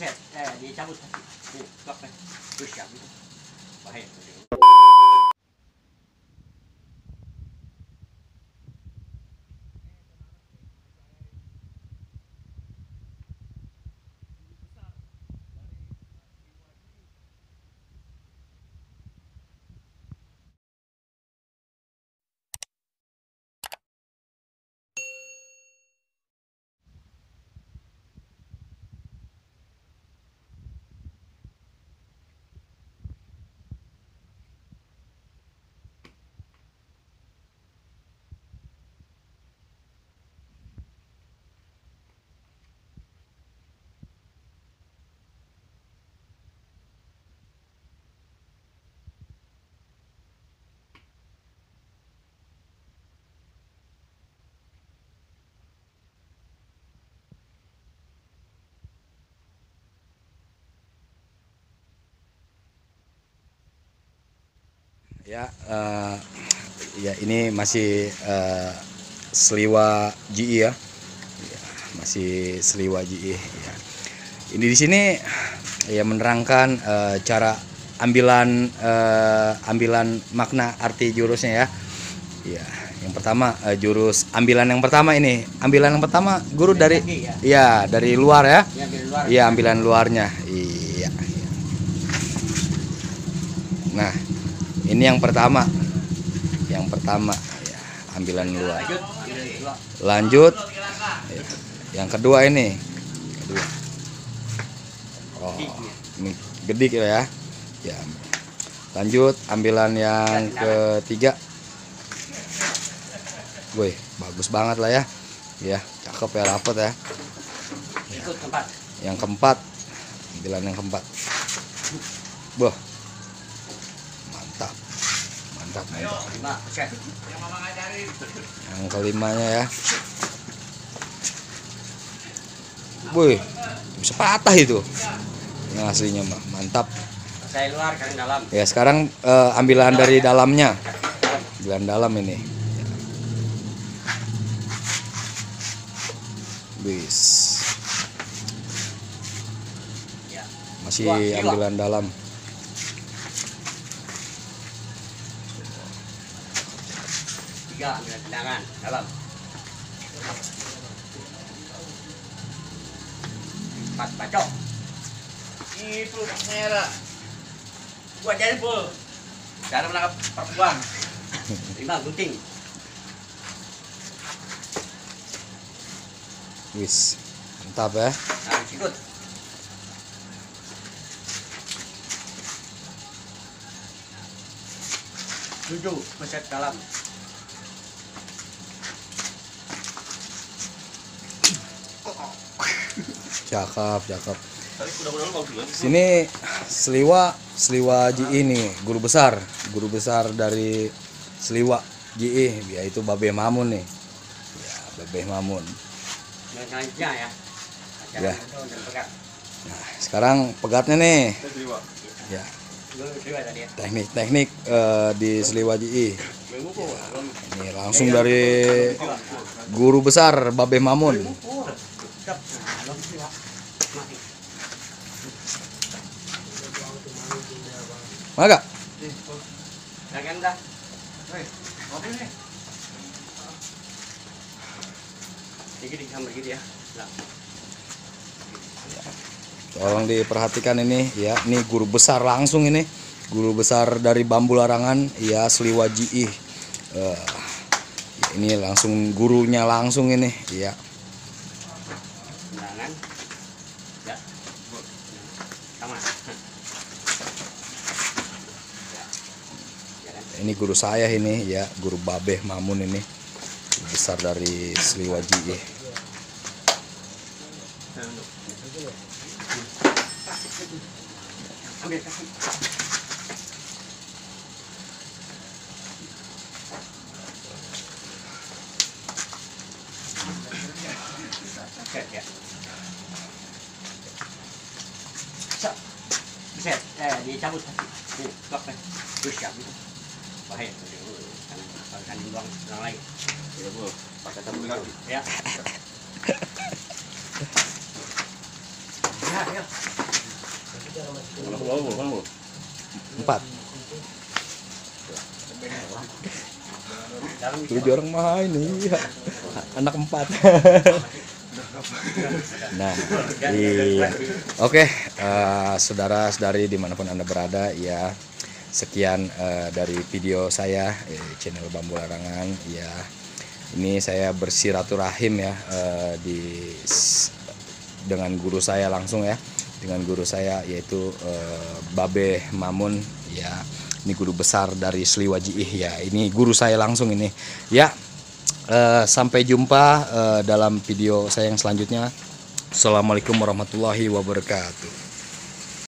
buset, dicabut. Nih, blok nih. Terus cabut. Bahaya. Ya, ya ini masih Seliwa GI ya. Ya, masih Seliwa GI. Ya. Ini di sini ya menerangkan cara ambilan makna arti jurusnya ya. Ya, yang pertama jurus ambilan yang pertama ini. Ambilan yang pertama guru dari ya dari luar ya. Iya, ambilan luarnya. Iya. Nah, ini yang pertama ya, ambilan luar. Lanjut ya. Yang kedua ini ini gedik ya. Ya, lanjut ambilan yang ketiga. Woi, bagus banget lah ya. Ya, cakep ya, rapet ya. Yang keempat, ambilan yang keempat. Boh, mantap. Yang kelimanya ya. Wih, bisa patah itu. Yang aslinya mah mantap. Saya luar, kalian dalam. Ya, sekarang ambilan dari dalamnya. Ambilan dalam ini. Bis. Masih ambilan dalam. Tiga ambilan tendangan dalam. 4 bacok. Itu merah. Buat jadi full. Cara menangkap perempuan. 5 gunting. Wis, mantap ya. Nah, ikut. Tujuh peset dalam. Cakep. Sini Seliwa GI ini guru besar dari Seliwa GI, yaitu Babeh Mamun nih. Ya, Babeh Mamun. Selanjutnya ya. Ya. Nah, sekarang pegatnya nih. Ya. Teknik di Seliwa GI. Ya, ini langsung dari guru besar Babeh Mamun. Mana kak? Tolong diperhatikan ini ya, ini guru besar langsung ini, guru besar dari Bambu Larangan ya, Seliwa GI. Ini langsung gurunya langsung ini ya. Ini guru saya ini ya, guru Babeh Mamun ini, guru besar dari Seliwa GI. Buset, dicabut. Nih, blok nih. Terus cabut. Bahaya. Kan buang orang lain. Ya, Bu. Pakai sabun lagi. Ya. Ya. 7 orang main iya. Anak 4. Nah, iya. Oke, saudara-saudari dimanapun Anda berada, ya sekian dari video saya channel Bambu Larangan. Ya, ini saya bersiraturahim ya dengan guru saya langsung ya, dengan guru saya yaitu Babe Mamun ya. Ini guru besar dari Sliwajiih ya. Ini guru saya langsung ini ya. Sampai jumpa dalam video saya yang selanjutnya. Assalamualaikum warahmatullahi wabarakatuh.